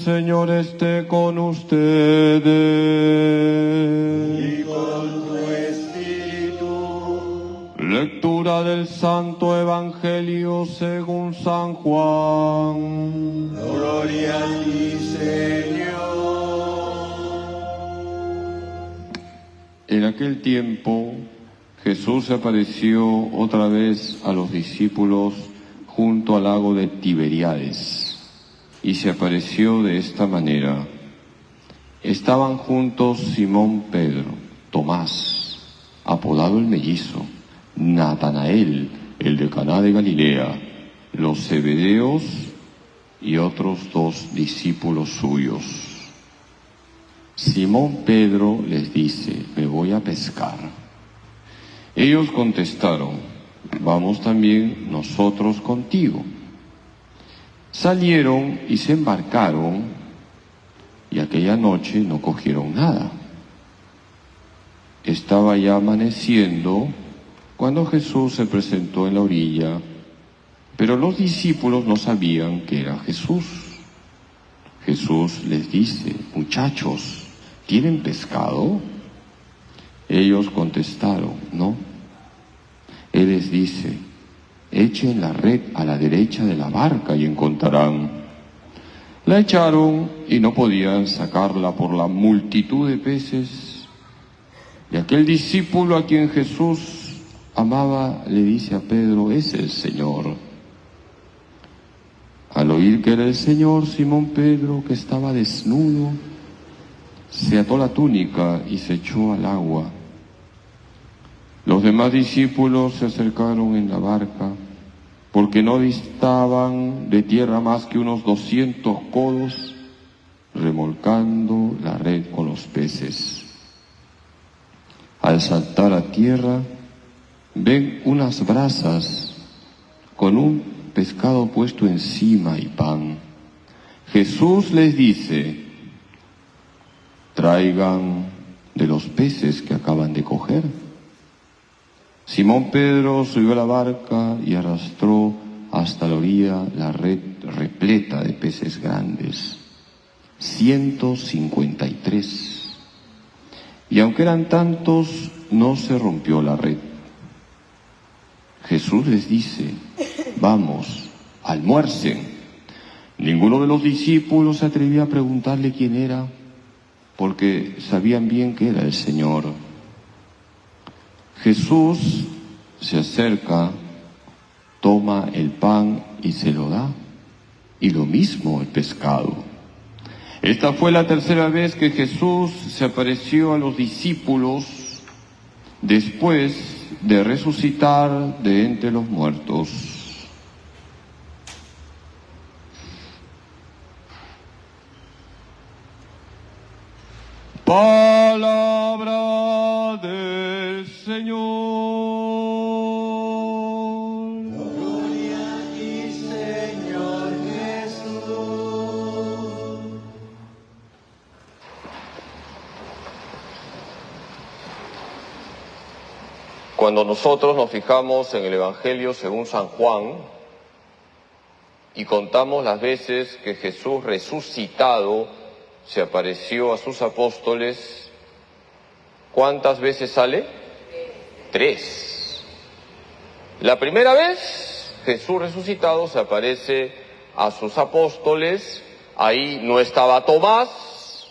Señor esté con ustedes. Y con tu espíritu. Lectura del Santo Evangelio según San Juan. Gloria a ti, Señor. En aquel tiempo, Jesús se apareció otra vez a los discípulos junto al lago de Tiberíades, y se apareció de esta manera. Estaban juntos Simón Pedro, Tomás, apodado el Mellizo, Natanael, el de Caná de Galilea, los Zebedeos y otros 2 discípulos suyos. Simón Pedro les dice: me voy a pescar. Ellos contestaron: vamos también nosotros contigo. Salieron y se embarcaron, y aquella noche no cogieron nada. Estaba ya amaneciendo cuando Jesús se presentó en la orilla, pero los discípulos no sabían que era Jesús. Jesús les dice: muchachos, ¿tienen pescado? Ellos contestaron: no. Él les dice: echen la red a la derecha de la barca y encontrarán. La echaron y no podían sacarla por la multitud de peces. Y aquel discípulo a quien Jesús amaba le dice a Pedro: es el Señor. Al oír que era el Señor, Simón Pedro, que estaba desnudo, se ató la túnica y se echó al agua. Los demás discípulos se acercaron en la barca, porque no distaban de tierra más que unos 200 codos, remolcando la red con los peces. Al saltar a tierra, ven unas brasas con un pescado puesto encima y pan. Jesús les dice: traigan de los peces que acaban de coger. Simón Pedro subió a la barca y arrastró hasta la orilla la red repleta de peces grandes, 153. Y aunque eran tantos, no se rompió la red. Jesús les dice: vamos, almuercen. Ninguno de los discípulos se atrevía a preguntarle quién era, porque sabían bien que era el Señor. Jesús se acerca, toma el pan y se lo da, y lo mismo el pescado. Esta fue la tercera vez que Jesús se apareció a los discípulos después de resucitar de entre los muertos. Palabra del Señor. Gloria a ti, Señor Jesús. Cuando nosotros nos fijamos en el Evangelio según San Juan y contamos las veces que Jesús resucitado se apareció a sus apóstoles, ¿cuántas veces sale? 3. La primera vez, Jesús resucitado se aparece a sus apóstoles, ahí no estaba Tomás.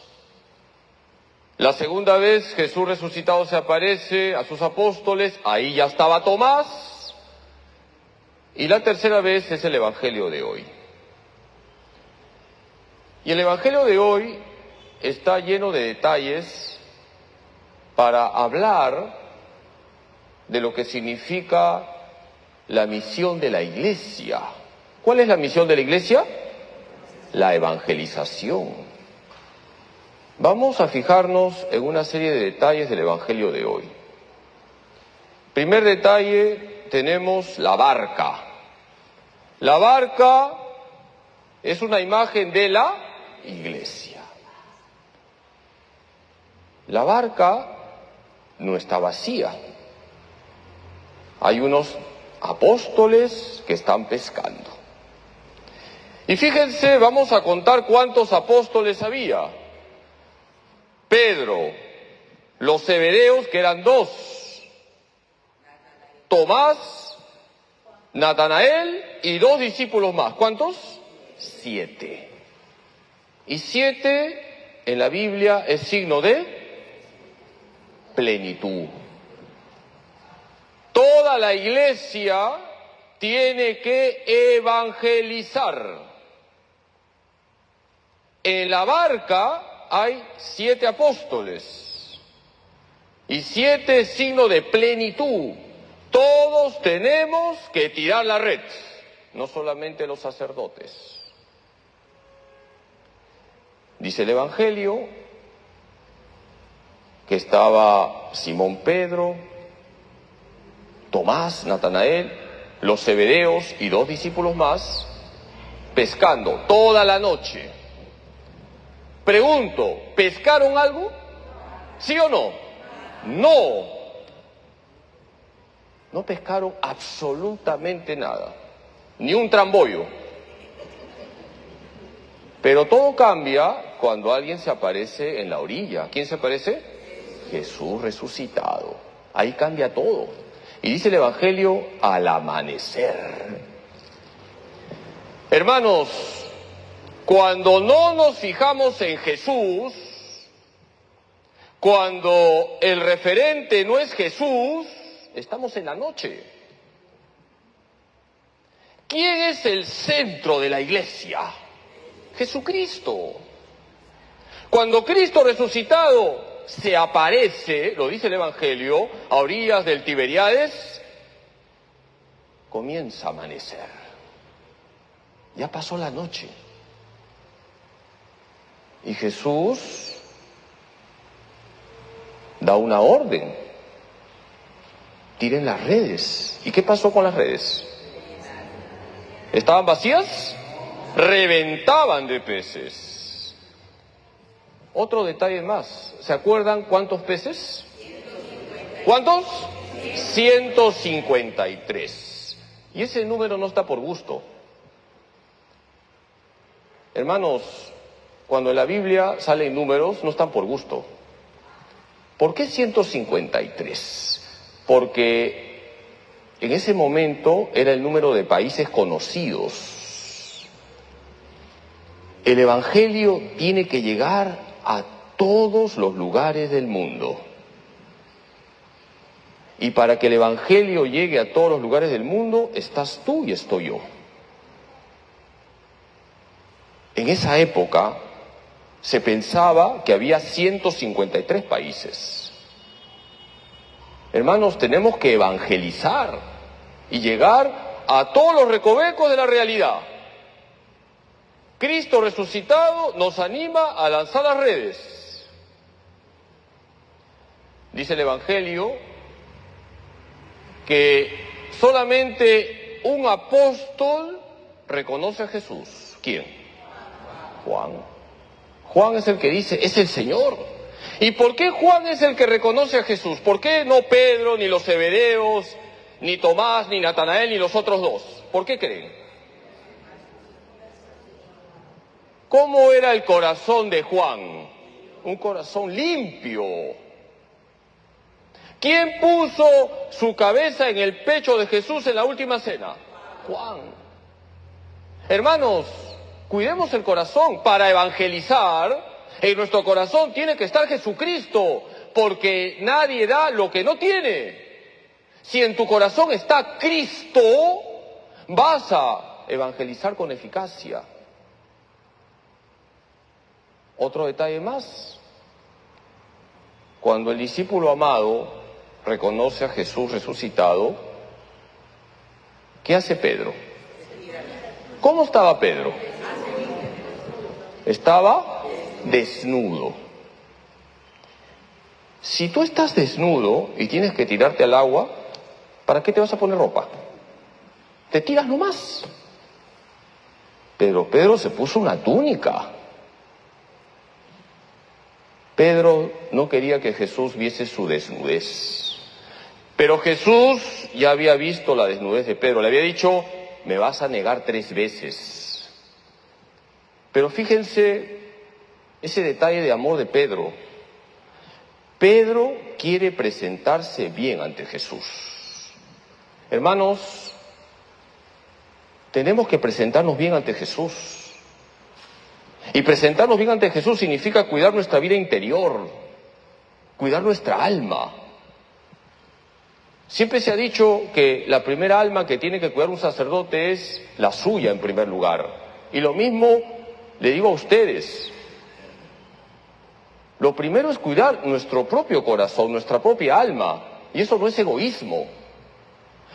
La segunda vez, Jesús resucitado se aparece a sus apóstoles, ahí ya estaba Tomás. Y la tercera vez es el Evangelio de hoy. Y el Evangelio de hoy está lleno de detalles para hablar de lo que significa la misión de la Iglesia. ¿Cuál es la misión de la Iglesia? La evangelización. Vamos a fijarnos en una serie de detalles del Evangelio de hoy. Primer detalle, tenemos la barca. La barca es una imagen de la Iglesia. La barca no está vacía. Hay unos apóstoles que están pescando. Y fíjense, vamos a contar cuántos apóstoles había. Pedro, los zebedeos, que eran 2, Tomás, Natanael y 2 discípulos más. ¿Cuántos? 7. Y 7 en la Biblia es signo de plenitud. Toda la iglesia tiene que evangelizar. En la barca hay 7 apóstoles y 7 es signo de plenitud. Todos tenemos que tirar la red, no solamente los sacerdotes. Dice el Evangelio que estaba Simón Pedro, Tomás, Natanael, los zebedeos y 2 discípulos más, pescando toda la noche. Pregunto, ¿pescaron algo? ¿Sí o no? No. No pescaron absolutamente nada, ni un trambollo. Pero todo cambia cuando alguien se aparece en la orilla. ¿Quién se aparece? Jesús resucitado. Ahí cambia todo. Y dice el Evangelio, al amanecer. Hermanos, cuando no nos fijamos en Jesús, cuando el referente no es Jesús, estamos en la noche. ¿Quién es el centro de la iglesia? Jesucristo. Cuando Cristo resucitado se aparece, lo dice el Evangelio, a orillas del Tiberíades, comienza a amanecer. Ya pasó la noche. Y Jesús da una orden. Tiren las redes. ¿Y qué pasó con las redes? ¿Estaban vacías? Reventaban de peces. Otro detalle más. ¿Se acuerdan cuántos peces? ¿Cuántos? 153. Y ese número no está por gusto. Hermanos, cuando en la Biblia salen números, no están por gusto. ¿Por qué 153? Porque en ese momento era el número de países conocidos. El Evangelio tiene que llegar a todos los lugares del mundo. Y para que el Evangelio llegue a todos los lugares del mundo, estás tú y estoy yo. En esa época se pensaba que había 153 países. Hermanos, tenemos que evangelizar y llegar a todos los recovecos de la realidad. Cristo resucitado nos anima a lanzar las redes. Dice el Evangelio que solamente un apóstol reconoce a Jesús. ¿Quién? Juan. Juan es el que dice, es el Señor. ¿Y por qué Juan es el que reconoce a Jesús? ¿Por qué no Pedro, ni los zebedeos, ni Tomás, ni Natanael, ni los otros 2? ¿Por qué creen? ¿Cómo era el corazón de Juan? Un corazón limpio. ¿Quién puso su cabeza en el pecho de Jesús en la última cena? Juan. Hermanos, cuidemos el corazón. Para evangelizar, en nuestro corazón tiene que estar Jesucristo, porque nadie da lo que no tiene. Si en tu corazón está Cristo, vas a evangelizar con eficacia. Otro detalle más. Cuando el discípulo amado reconoce a Jesús resucitado, ¿qué hace Pedro? ¿Cómo estaba Pedro? Estaba desnudo. Si tú estás desnudo y tienes que tirarte al agua, ¿para qué te vas a poner ropa? Te tiras nomás. Pero Pedro se puso una túnica. Pedro no quería que Jesús viese su desnudez. Pero Jesús ya había visto la desnudez de Pedro. Le había dicho, me vas a negar 3 veces. Pero fíjense ese detalle de amor de Pedro. Pedro quiere presentarse bien ante Jesús. Hermanos, tenemos que presentarnos bien ante Jesús. Y presentarnos bien ante Jesús significa cuidar nuestra vida interior, cuidar nuestra alma. Siempre se ha dicho que la primera alma que tiene que cuidar un sacerdote es la suya en primer lugar. Y lo mismo le digo a ustedes. Lo primero es cuidar nuestro propio corazón, nuestra propia alma. Y eso no es egoísmo.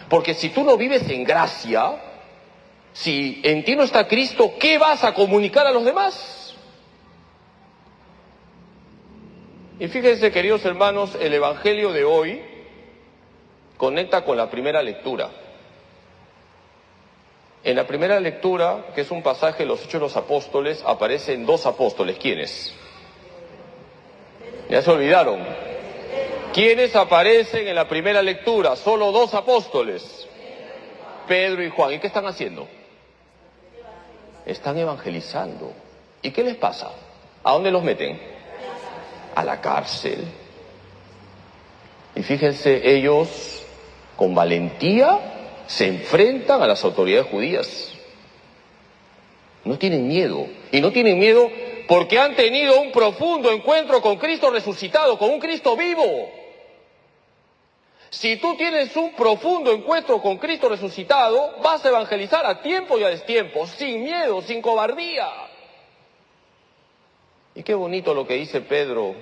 Porque si tú no vives en gracia, si en ti no está Cristo, ¿qué vas a comunicar a los demás? Y fíjense, queridos hermanos, el Evangelio de hoy conecta con la primera lectura. En la primera lectura, que es un pasaje de los Hechos de los Apóstoles, aparecen dos apóstoles. ¿Quiénes? Ya se olvidaron. ¿Quiénes aparecen en la primera lectura? Solo dos apóstoles. Pedro y Juan. ¿Y qué están haciendo? Están evangelizando. ¿Y qué les pasa? ¿A dónde los meten? A la cárcel. Y fíjense, ellos con valentía se enfrentan a las autoridades judías. No tienen miedo. Y no tienen miedo porque han tenido un profundo encuentro con Cristo resucitado, con un Cristo vivo. Si tú tienes un profundo encuentro con Cristo resucitado, vas a evangelizar a tiempo y a destiempo, sin miedo, sin cobardía. Y qué bonito lo que dice Pedro.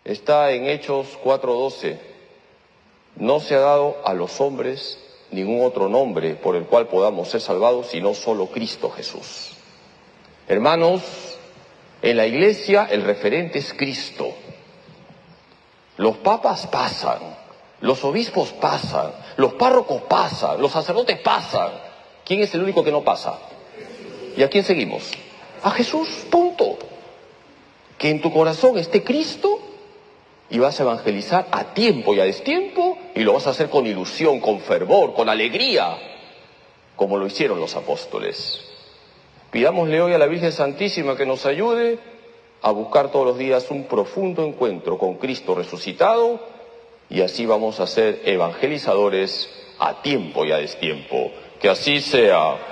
Está en Hechos 4:12. No se ha dado a los hombres ningún otro nombre por el cual podamos ser salvados, sino solo Cristo Jesús. Hermanos, en la iglesia el referente es Cristo. Los papas pasan, los obispos pasan, los párrocos pasan, los sacerdotes pasan. ¿Quién es el único que no pasa? ¿Y a quién seguimos? A Jesús, punto. Que en tu corazón esté Cristo y vas a evangelizar a tiempo y a destiempo, y lo vas a hacer con ilusión, con fervor, con alegría, como lo hicieron los apóstoles. Pidámosle hoy a la Virgen Santísima que nos ayude a buscar todos los días un profundo encuentro con Cristo resucitado, y así vamos a ser evangelizadores a tiempo y a destiempo. Que así sea.